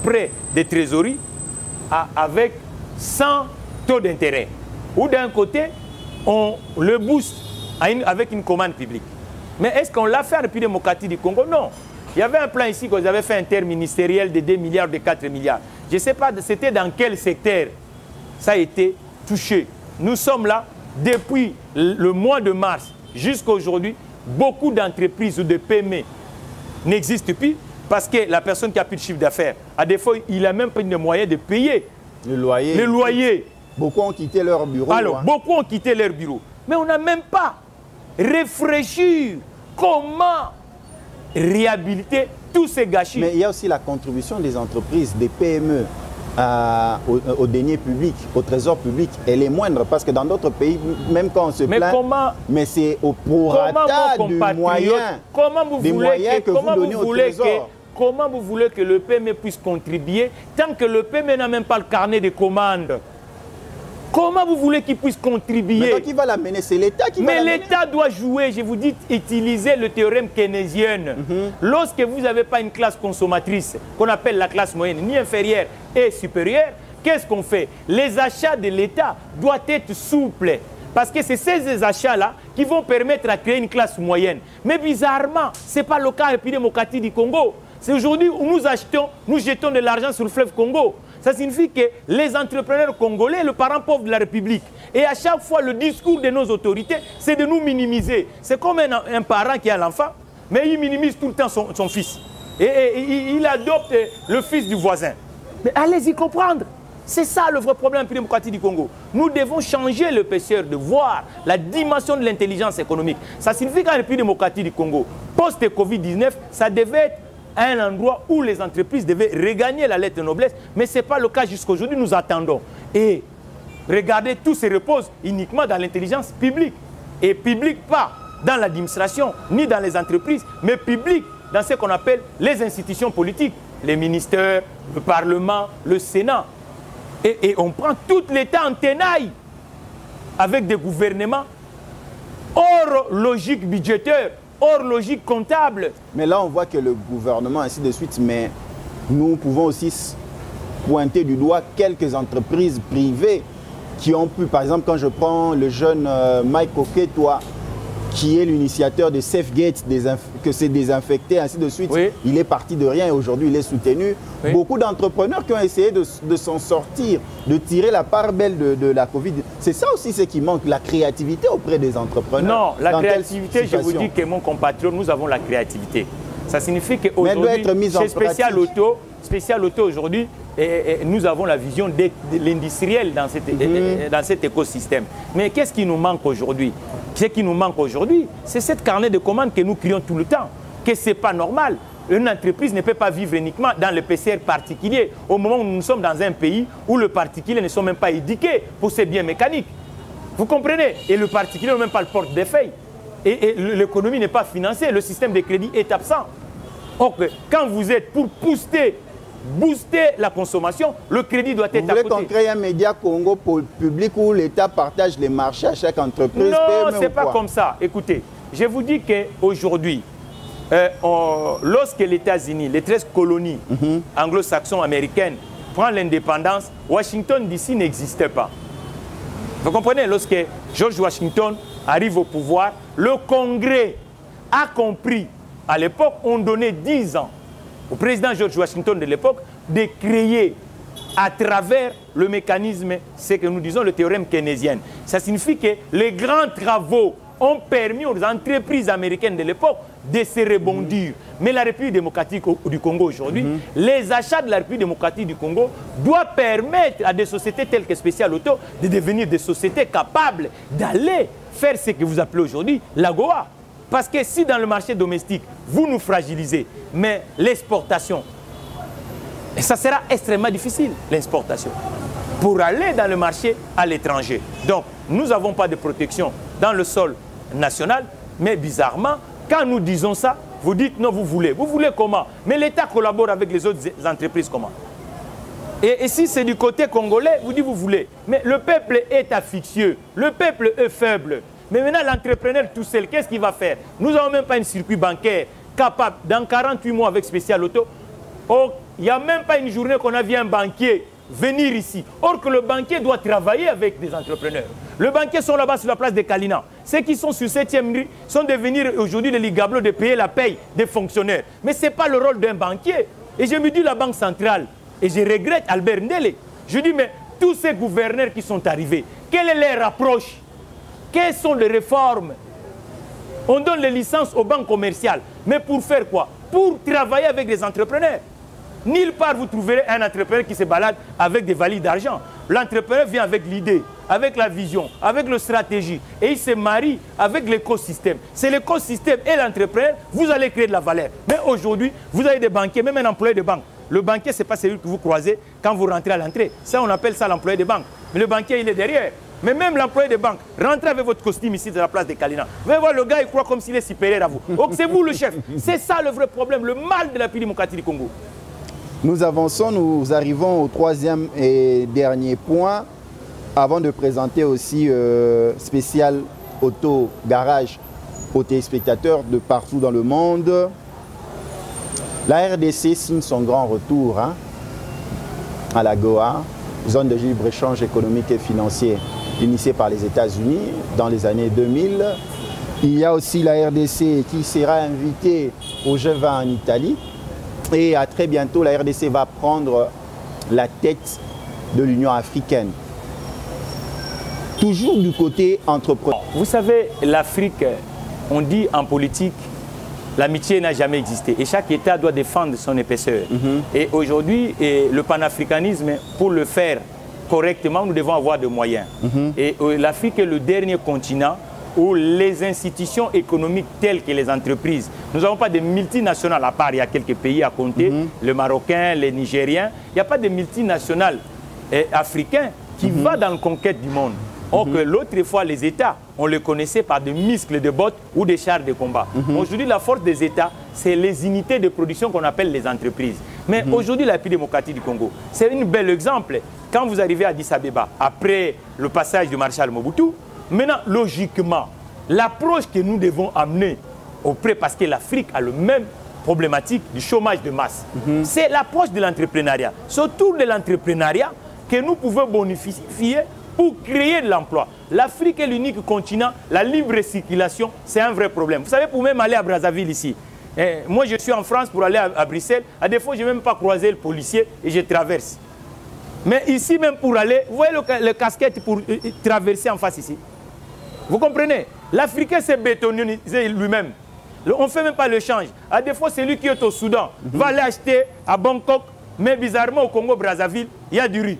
prêt de trésorerie avec 100 taux d'intérêt. Ou d'un côté, on le booste avec une commande publique. Mais est-ce qu'on l'a fait depuis la démocratie du Congo? Non. Il y avait un plan ici qu'ils avaient fait interministériel de 2 milliards, de 4 milliards. Je ne sais pas, c'était dans quel secteur ça a été touché. Nous sommes là, depuis le mois de mars jusqu'à aujourd'hui, beaucoup d'entreprises ou de PME n'existent plus parce que la personne qui a plus de chiffre d'affaires, à défaut, il n'a même pas les moyens de payer le loyer. Beaucoup ont quitté leur bureau. Alors, beaucoup ont quitté leur bureau. Mais on n'a même pas réfléchi comment réhabiliter tous ces gâchis. Mais il y a aussi la contribution des entreprises, des PME au denier public, au trésor public. Elle est moindre parce que dans d'autres pays, même quand on se plaint, mais c'est au prorata du moyen. Comment vous voulez que le PME puisse contribuer tant que le PME n'a même pas le carnet de commandes? Comment vous voulez qu'il puisse contribuer? Mais qui va l'amener? C'est l'État qui va l'amener. Mais l'État doit jouer, je vous dis, utiliser le théorème keynésien. Lorsque vous n'avez pas une classe consommatrice, qu'on appelle la classe moyenne, ni inférieure et supérieure, qu'est-ce qu'on fait? Les achats de l'État doivent être souples. Parce que c'est ces achats-là qui vont permettre à créer une classe moyenne. Mais bizarrement, ce n'est pas le cas en démocratie du Congo. C'est aujourd'hui où nous achetons, nous jetons de l'argent sur le fleuve Congo. Ça signifie que les entrepreneurs congolais, le parent pauvre de la République, et à chaque fois, le discours de nos autorités, c'est de nous minimiser. C'est comme un parent qui a l'enfant, mais il minimise tout le temps son fils. Et il adopte le fils du voisin. Mais allez-y comprendre. C'est ça le vrai problème en République démocratique du Congo. Nous devons changer le PCR de voir la dimension de l'intelligence économique. Ça signifie qu'en République démocratique du Congo, post-Covid-19, ça devait être un endroit où les entreprises devaient regagner la lettre de noblesse, mais ce n'est pas le cas jusqu'à aujourd'hui, nous attendons. Et regardez, tout se repose uniquement dans l'intelligence publique. Et publique pas dans l'administration, ni dans les entreprises, mais publique dans ce qu'on appelle les institutions politiques, les ministères, le Parlement, le Sénat. Et on prend tout l'État en tenaille avec des gouvernements hors logique budgétaire, hors logique comptable. Mais là, on voit que le gouvernement, ainsi de suite, mais nous pouvons aussi pointer du doigt quelques entreprises privées qui ont pu, par exemple, quand je prends le jeune Mike Oketwa, qui est l'initiateur de SafeGate, que c'est désinfecté, ainsi de suite. Oui. Il est parti de rien et aujourd'hui il est soutenu. Oui. Beaucoup d'entrepreneurs qui ont essayé de s'en sortir, de tirer la part belle de la Covid. C'est ça aussi ce qui manque, la créativité auprès des entrepreneurs. Non, la créativité, je vous dis que mon compatriote, nous avons la créativité. Ça signifie qu'aujourd'hui, chez Spécial Auto aujourd'hui, nous avons la vision de l'industriel dans cet écosystème. Mais qu'est-ce qui nous manque aujourd'hui? Ce qui nous manque aujourd'hui, c'est cette carnet de commandes que nous crions tout le temps, que ce n'est pas normal. Une entreprise ne peut pas vivre uniquement dans le PCR particulier, au moment où nous sommes dans un pays où le particulier ne sont même pas éduqués pour ses biens mécaniques. Vous comprenez? Et le particulier n'a même pas le porte des feuilles. Et l'économie n'est pas financée, le système de crédit est absent. Donc, quand vous êtes pour booster la consommation, le crédit doit être à côté. Vous voulez qu'on crée un média Congo public où l'État partage les marchés à chaque entreprise? Non, ce n'est pas comme ça. Écoutez, je vous dis qu'aujourd'hui, lorsque les États-Unis, les 13 colonies anglo-saxons américaines, prennent l'indépendance, Washington DC n'existait pas. Vous comprenez? Lorsque George Washington arrive au pouvoir, le Congrès a compris, à l'époque, on donnait 10 ans au président George Washington de l'époque de créer à travers le mécanisme, ce que nous disons le théorème keynésien. Ça signifie que les grands travaux ont permis aux entreprises américaines de l'époque de se rebondir. Mais la République démocratique du Congo aujourd'hui, les achats de la République démocratique du Congo doivent permettre à des sociétés telles que Spécial Auto de devenir des sociétés capables d'aller faire ce que vous appelez aujourd'hui l'AGOA. Parce que si dans le marché domestique, vous nous fragilisez, mais l'exportation, ça sera extrêmement difficile, l'exportation, pour aller dans le marché à l'étranger. Donc, nous n'avons pas de protection dans le sol national, mais bizarrement, quand nous disons ça, vous dites non, vous voulez. Vous voulez comment? Mais l'État collabore avec les autres entreprises comment? Et si c'est du côté congolais, vous dites vous voulez. Mais le peuple est affectueux, le peuple est faible. Mais maintenant, l'entrepreneur tout seul, qu'est-ce qu'il va faire? Nous n'avons même pas un circuit bancaire capable, dans 48 mois avec Spécial Auto, il n'y a même pas une journée qu'on a vu un banquier venir ici. Or que le banquier doit travailler avec des entrepreneurs. Les banquiers sont là-bas sur la place de Kalina. Ceux qui sont sur 7e rue sont devenus aujourd'hui les ligablos de payer la paye des fonctionnaires. Mais ce n'est pas le rôle d'un banquier. Et je me dis la Banque centrale, et je regrette Albert Ndele. Je dis, mais tous ces gouverneurs qui sont arrivés, quelle est leur approche? Quelles sont les réformes? On donne les licences aux banques commerciales. Mais pour faire quoi? Pour travailler avec des entrepreneurs. Nulle part vous trouverez un entrepreneur qui se balade avec des valises d'argent. L'entrepreneur vient avec l'idée, avec la vision, avec la stratégie. Et il se marie avec l'écosystème. C'est l'écosystème et l'entrepreneur, vous allez créer de la valeur. Mais aujourd'hui, vous avez des banquiers, même un employé de banque. Le banquier, ce n'est pas celui que vous croisez quand vous rentrez à l'entrée. Ça, on appelle ça l'employé de banque. Mais le banquier, il est derrière. Mais même l'employé de banque, rentrez avec votre costume ici de la place de Kalina. Vous allez voir, le gars, il croit comme s'il est supérieur à vous. Donc c'est vous le chef. C'est ça le vrai problème, le mal de la République démocratique du Congo. Nous avançons, nous arrivons au troisième et dernier point, avant de présenter aussi Spécial Auto Garage aux téléspectateurs de partout dans le monde. La RDC signe son grand retour à la Goa, zone de libre-échange économique et financier initiée par les États-Unis dans les années 2000. Il y a aussi la RDC qui sera invitée au G20 en Italie. Et à très bientôt, la RDC va prendre la tête de l'Union africaine. Toujours du côté entrepreneur. Vous savez, l'Afrique, on dit en politique, l'amitié n'a jamais existé. Et chaque État doit défendre son épaisseur. Et aujourd'hui, le panafricanisme, pour le faire correctement, nous devons avoir des moyens. Et l'Afrique est le dernier continent où les institutions économiques telles que les entreprises, nous n'avons pas de multinationales, à part il y a quelques pays à compter, le Marocain, les Nigériens, il n'y a pas de multinationales africains qui vont dans la conquête du monde. Or que l'autre fois, les États, on les connaissait par des muscles de bottes ou des chars de combat. Aujourd'hui, la force des États, c'est les unités de production qu'on appelle les entreprises. Mais aujourd'hui, la République démocratique du Congo, c'est un bel exemple. Quand vous arrivez à Addis Abeba, après le passage du maréchal Mobutu, maintenant, logiquement, l'approche que nous devons amener auprès, parce que l'Afrique a le même problématique du chômage de masse, c'est l'approche de l'entrepreneuriat. C'est autour de l'entrepreneuriat que nous pouvons bonifier pour créer de l'emploi. L'Afrique est l'unique continent, la libre circulation, c'est un vrai problème. Vous savez, pour même aller à Brazzaville ici, moi je suis en France pour aller à Bruxelles, à des fois je n'ai même pas croisé le policier et je traverse. Mais ici même pour aller, vous voyez le casquette pour traverser en face ici. Vous comprenez? L'Africain s'est bétonisé lui-même. On ne fait même pas le change. À des fois, c'est lui qui est au Soudan, va aller acheter à Bangkok, mais bizarrement au Congo-Brazzaville, il y a du riz.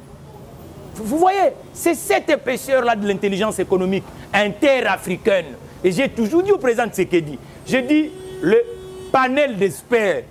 Vous voyez, c'est cette épaisseur-là de l'intelligence économique interafricaine. Et j'ai toujours dit au président Tshisekedi, j'ai dit, le panel d'experts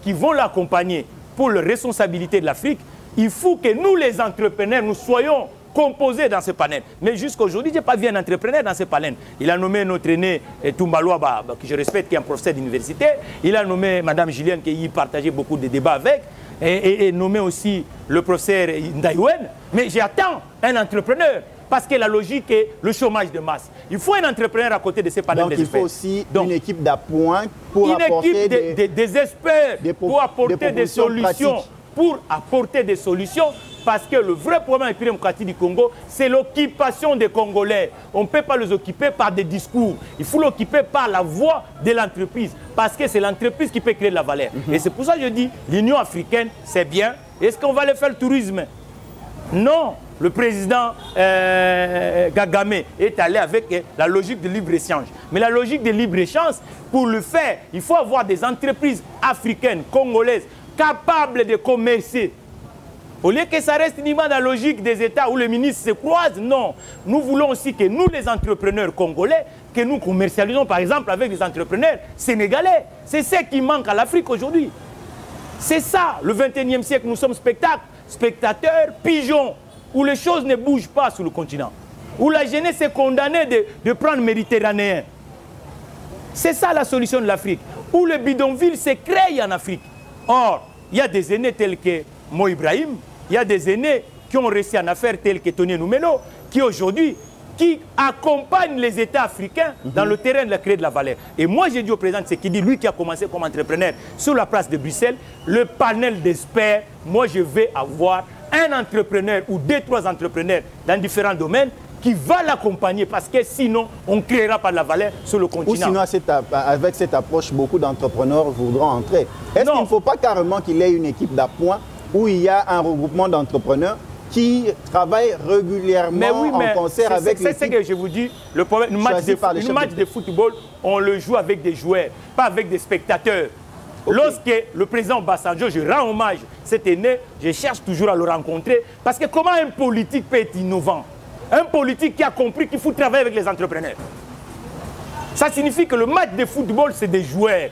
qui vont l'accompagner pour la responsabilité de l'Afrique, il faut que nous, les entrepreneurs, nous soyons composés dans ce panel. Mais jusqu'à aujourd'hui, je n'ai pas vu un entrepreneur dans ce panel. Il a nommé notre aîné Toumbaloua, que je respecte, qui est un professeur d'université. Il a nommé Mme Julienne, qui y partageait beaucoup de débats avec. Et nommé aussi le professeur Ndaïwen. Mais j'attends un entrepreneur. Parce que la logique est le chômage de masse. Il faut un entrepreneur à côté de ces panels d'experts. Donc il faut aussi une équipe d'appoint pour apporter des experts pour apporter des solutions. Pratiques. Pour apporter des solutions, parce que le vrai problème de la République démocratique du Congo, c'est l'occupation des Congolais. On ne peut pas les occuper par des discours. Il faut l'occuper par la voix de l'entreprise, parce que c'est l'entreprise qui peut créer de la valeur. Et c'est pour ça que je dis, l'Union africaine, c'est bien. Est-ce qu'on va aller faire le tourisme? Non. Le président Kagame est allé avec la logique de libre-échange. Mais la logique de libre-échange, pour le faire, il faut avoir des entreprises africaines, congolaises, capables de commercer. Au lieu que ça reste uniquement dans la logique des États où les ministres se croisent, non. Nous voulons aussi que nous, les entrepreneurs congolais, que nous commercialisons par exemple avec des entrepreneurs sénégalais. C'est ce qui manque à l'Afrique aujourd'hui. C'est ça, le 21e siècle, nous sommes spectateurs, pigeons, où les choses ne bougent pas sur le continent. Où la jeunesse est condamnée de prendre méditerranéen. C'est ça la solution de l'Afrique. Où le bidonville se crée en Afrique. Or, il y a des aînés tels que Mo Ibrahim, il y a des aînés qui ont réussi en affaires tels que Tony Numelo, qui aujourd'hui, qui accompagnent les États africains dans le terrain de la création de la valeur. Et moi, j'ai dit au président Tshisekedi, lui qui a commencé comme entrepreneur sur la place de Bruxelles, le panel d'experts, moi je vais avoir un entrepreneur ou 2-3 entrepreneurs dans différents domaines qui va l'accompagner, parce que sinon, on ne créera pas de la valeur sur le continent. Ou sinon, avec cette approche, beaucoup d'entrepreneurs voudront entrer. Est-ce qu'il ne faut pas carrément qu'il y ait une équipe d'appoint où il y a un regroupement d'entrepreneurs qui travaillent régulièrement en concert avec l'équipe? C'est ce que je vous dis. Le problème, une match de football, on le joue avec des joueurs, pas avec des spectateurs. Okay. Lorsque le président Obasanjo, je rends hommage cet aîné, je cherche toujours à le rencontrer, parce que comment un politique peut être innovant? Un politique qui a compris qu'il faut travailler avec les entrepreneurs. Ça signifie que le match de football, c'est des joueurs.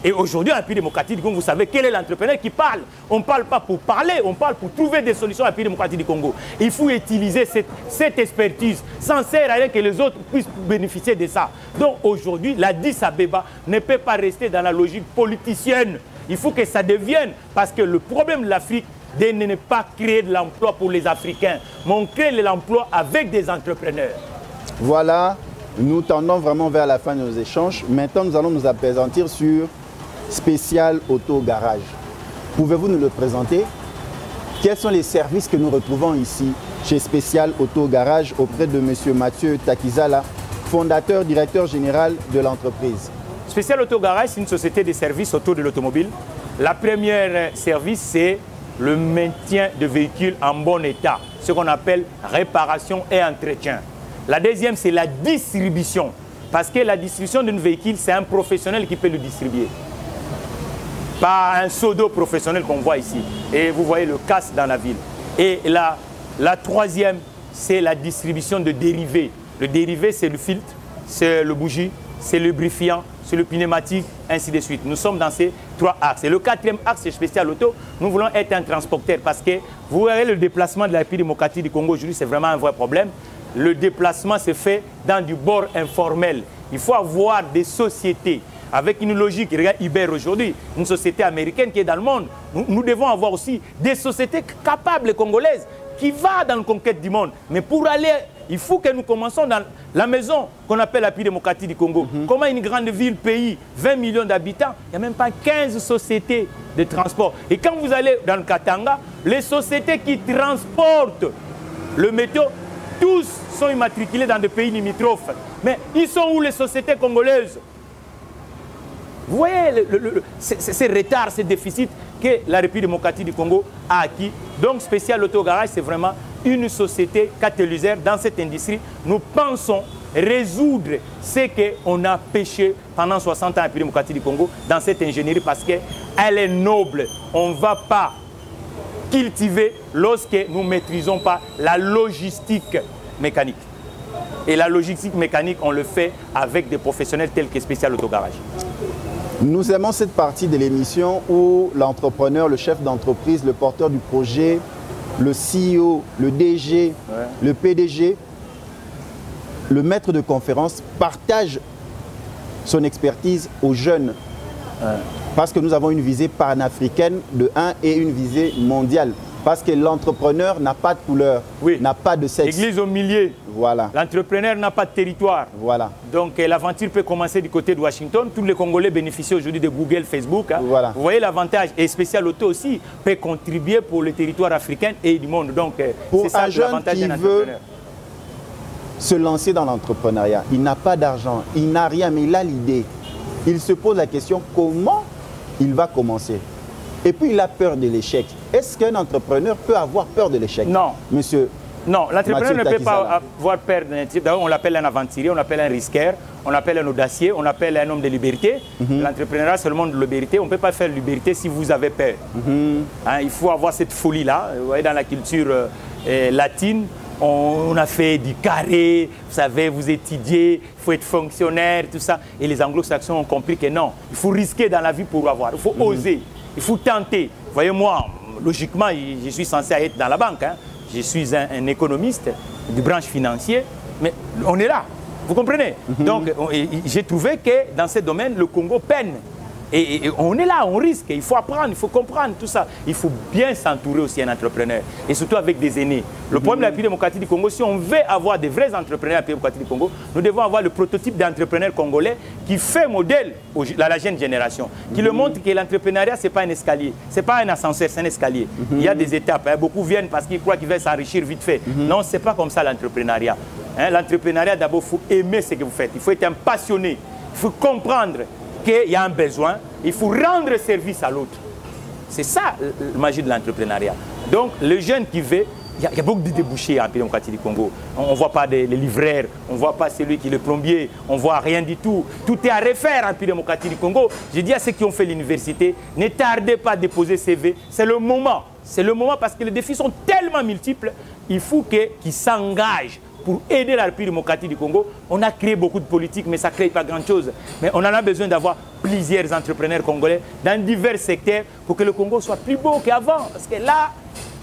Et aujourd'hui, en République démocratique du Congo, vous savez quel est l'entrepreneur qui parle. On ne parle pas pour parler, on parle pour trouver des solutions à la République démocratique du Congo. Il faut utiliser cette expertise. Ça ne sert à rien que les autres puissent bénéficier de ça. Donc aujourd'hui, l'Addis Abeba ne peut pas rester dans la logique politicienne. Il faut que ça devienne, parce que le problème de l'Afrique, de ne pas créer de l'emploi pour les Africains, mais on crée de l'emploi avec des entrepreneurs. Voilà, nous tendons vraiment vers la fin de nos échanges. Maintenant, nous allons nous appesantir sur Spécial Auto Garage. Pouvez-vous nous le présenter? Quels sont les services que nous retrouvons ici chez Spécial Auto Garage auprès de M. Mathieu Takizala, fondateur, directeur général de l'entreprise? Spécial Auto Garage, c'est une société de services autour de l'automobile. La première service, c'est le maintien de véhicules en bon état, ce qu'on appelle réparation et entretien. La deuxième, c'est la distribution. Parce que la distribution d'un véhicule, c'est un professionnel qui peut le distribuer. Pas un pseudo-professionnel qu'on voit ici. Et vous voyez le casse dans la ville. Et la troisième, c'est la distribution de dérivés. Le dérivé, c'est le filtre, c'est le bougie, c'est le lubrifiant, c'est le pneumatique, ainsi de suite. Nous sommes dans ces 3 axes. Et le 4e axe, c'est spécial auto. Nous voulons être un transporteur parce que vous voyez le déplacement de la République démocratique du Congo aujourd'hui, c'est vraiment un vrai problème. Le déplacement se fait dans du bord informel. Il faut avoir des sociétés avec une logique. Regarde Uber aujourd'hui, une société américaine qui est dans le monde. Nous devons avoir aussi des sociétés capables congolaises qui vont dans la conquête du monde. Mais pour aller, il faut que nous commençons dans la maison qu'on appelle la République démocratique du Congo. Comment une grande ville, pays, 20 millions d'habitants, il n'y a même pas 15 sociétés de transport. Et quand vous allez dans le Katanga, les sociétés qui transportent le métaux, tous sont immatriculés dans des pays limitrophes. Mais ils sont où les sociétés congolaises? Vous voyez ces retards, ces déficits que la République démocratique du Congo a acquis. Donc, Spécial Auto Garage, c'est vraiment une société catalyseur dans cette industrie. Nous pensons résoudre ce qu'on a pêché pendant 60 ans à la République démocratique du Congo dans cette ingénierie parce qu'elle est noble. On ne va pas cultiver lorsque nous ne maîtrisons pas la logistique mécanique. Et la logistique mécanique, on le fait avec des professionnels tels que Spécial Auto Garage. Nous aimons cette partie de l'émission où l'entrepreneur, le chef d'entreprise, le porteur du projet, le CEO, le DG, le PDG, le maître de conférence partage son expertise aux jeunes. Parce que nous avons une visée panafricaine de 1 et une visée mondiale. Parce que l'entrepreneur n'a pas de couleur, n'a pas de sexe. L'église au milieu. Voilà. L'entrepreneur n'a pas de territoire. Voilà. Donc l'aventure peut commencer du côté de Washington. Tous les Congolais bénéficient aujourd'hui de Google, Facebook. Hein. Voilà. Vous voyez l'avantage. Et Spécial Auto aussi peut contribuer pour le territoire africain et du monde. Donc pour c'est ça un jeune l'avantage qui d'un veut entrepreneur. Se lancer dans l'entrepreneuriat, il n'a pas d'argent, il n'a rien, mais il a l'idée. Il se pose la question comment il va commencer. Et puis il a peur de l'échec. Est-ce qu'un entrepreneur peut avoir peur de l'échec? Non. Monsieur. Non, l'entrepreneur ne peut pas avoir peur d'un type. D'abord, on l'appelle un aventurier, on l'appelle un risqueur, on l'appelle un audacieux, on l'appelle un homme de liberté. L'entrepreneuriat, c'est le monde de liberté. On ne peut pas faire liberté si vous avez peur. Hein, il faut avoir cette folie-là. Vous voyez, dans la culture latine, on a fait du carré, vous savez, vous étudiez, il faut être fonctionnaire, tout ça. Et les anglo-saxons ont compris que non, il faut risquer dans la vie pour avoir. Il faut oser, il faut tenter. Vous voyez, moi, logiquement, je suis censé être dans la banque. Hein. Je suis un économiste de branche financière, mais on est là, vous comprenez? Donc, j'ai trouvé que dans ce domaine, le Congo peine. Et on est là, on risque, il faut apprendre, il faut comprendre tout ça. Il faut bien s'entourer aussi un entrepreneur, et surtout avec des aînés. Le problème de la République démocratique du Congo, si on veut avoir des vrais entrepreneurs à la République démocratique du Congo, nous devons avoir le prototype d'entrepreneur congolais qui fait modèle à la jeune génération, qui le montre que l'entrepreneuriat, ce n'est pas un escalier, ce n'est pas un ascenseur, c'est un escalier. Il y a des étapes, hein. Beaucoup viennent parce qu'ils croient qu'ils veulent s'enrichir vite fait. Non, ce n'est pas comme ça l'entrepreneuriat. Hein, l'entrepreneuriat, d'abord, il faut aimer ce que vous faites, il faut être un passionné, il faut comprendre qu'il y a un besoin, il faut rendre service à l'autre. C'est ça la magie de l'entrepreneuriat. Donc, les jeunes qui veulent, il y a beaucoup de débouchés en République démocratique du Congo. On ne voit pas les livreurs, on ne voit pas celui qui est le plombier, on ne voit rien du tout. Tout est à refaire en République démocratique du Congo. Je dis à ceux qui ont fait l'université, ne tardez pas à déposer CV. C'est le moment. C'est le moment parce que les défis sont tellement multiples. Il faut qu'ils s'engagent pour aider la République démocratique du Congo. On a créé beaucoup de politiques, mais ça ne crée pas grand-chose. Mais on en a besoin d'avoir plusieurs entrepreneurs congolais dans divers secteurs pour que le Congo soit plus beau qu'avant. Parce que là,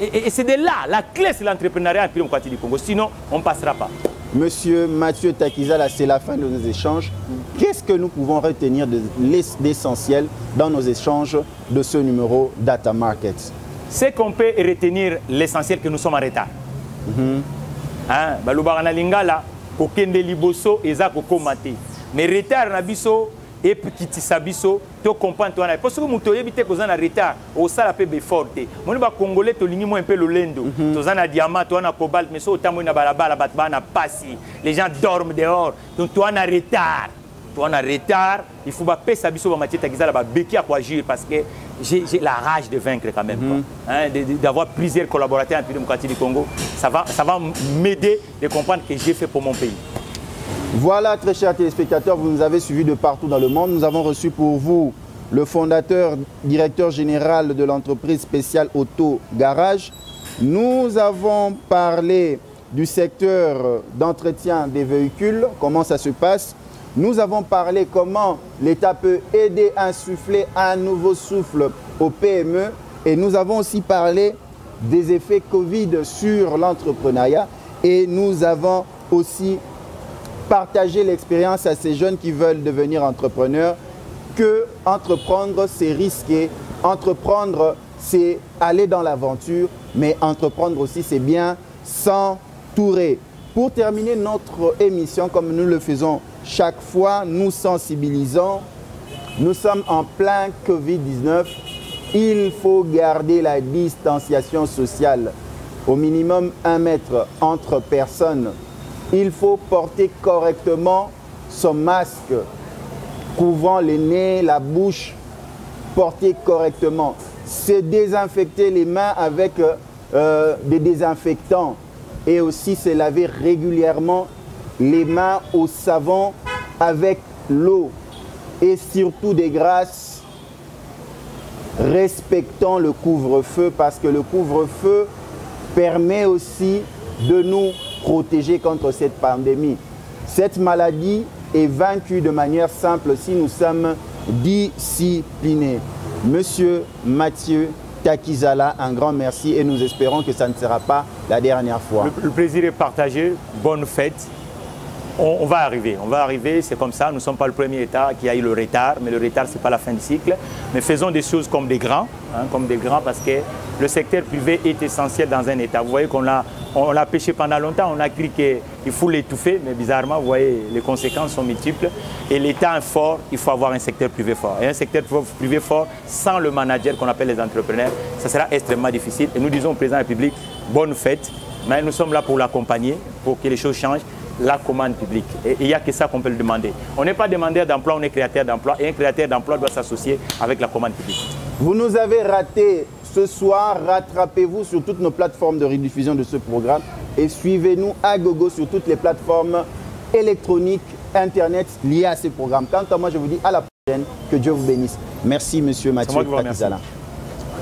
et c'est de là, la clé c'est l'entrepreneuriat en République démocratique du Congo. Sinon, on ne passera pas. Monsieur Mathieu Takizala, c'est la fin de nos échanges. Qu'est-ce que nous pouvons retenir d'essentiel dans nos échanges de ce numéro Data Markets? C'est qu'on peut retenir l'essentiel que nous sommes en retard. Hein, balobara na lingala kokende liboso eza kokomate mais retard na biso et petitisa biso to comprendre toi na parce que muto yebite ko na retard au sala pe beforte moni ba congolais to lingi mo un peu le lendo to na diamant to na cobalt mais so tamo na balabala bat bana pasi les gens dorment dehors donc toi na retard on a retard, il faut payer sa biso parce que j'ai la rage de vaincre quand même. D'avoir plusieurs collaborateurs en République démocratique du Congo, ça va m'aider de comprendre que j'ai fait pour mon pays. Voilà, très chers téléspectateurs, vous nous avez suivis de partout dans le monde. Nous avons reçu pour vous le fondateur, directeur général de l'entreprise spéciale Auto Garage. Nous avons parlé du secteur d'entretien des véhicules, comment ça se passe. Nous avons parlé comment l'État peut aider à insuffler un nouveau souffle aux PME. Et nous avons aussi parlé des effets Covid sur l'entrepreneuriat. Et nous avons aussi partagé l'expérience à ces jeunes qui veulent devenir entrepreneurs que entreprendre, c'est risquer. Entreprendre, c'est aller dans l'aventure. Mais entreprendre aussi, c'est bien s'entourer. Pour terminer notre émission, comme nous le faisons chaque fois, nous sensibilisons. Nous sommes en plein Covid-19. Il faut garder la distanciation sociale. Au minimum 1 mètre entre personnes. Il faut porter correctement son masque, couvrant le nez, la bouche, porter correctement. Se désinfecter les mains avec des désinfectants et aussi se laver régulièrement les mains au savon avec l'eau. Et surtout des grâces, respectons le couvre-feu parce que le couvre-feu permet aussi de nous protéger contre cette pandémie. Cette maladie est vaincue de manière simple si nous sommes disciplinés. Monsieur Mathieu Takizala, un grand merci et nous espérons que ça ne sera pas la dernière fois. Le plaisir est partagé. Bonne fête. On va arriver, c'est comme ça. Nous ne sommes pas le premier État qui a eu le retard, mais le retard, ce n'est pas la fin du cycle. Mais faisons des choses comme des grands, parce que le secteur privé est essentiel dans un État. Vous voyez qu'on l'a pêché pendant longtemps, on a cru qu'il faut l'étouffer, mais bizarrement, vous voyez, les conséquences sont multiples. Et l'État est fort, il faut avoir un secteur privé fort. Et un secteur privé fort, sans le manager qu'on appelle les entrepreneurs, ça sera extrêmement difficile. Et nous disons au président de la République, bonne fête, mais nous sommes là pour l'accompagner, pour que les choses changent. La commande publique. Et il n'y a que ça qu'on peut le demander. On n'est pas demandeur d'emploi, on est créateur d'emploi. Et un créateur d'emploi doit s'associer avec la commande publique. Vous nous avez raté ce soir. Rattrapez-vous sur toutes nos plateformes de rediffusion de ce programme. Et suivez-nous à gogo sur toutes les plateformes électroniques, Internet liées à ces programmes. Quant à moi, je vous dis à la prochaine. Que Dieu vous bénisse. Merci, monsieur Mathieu Takizala.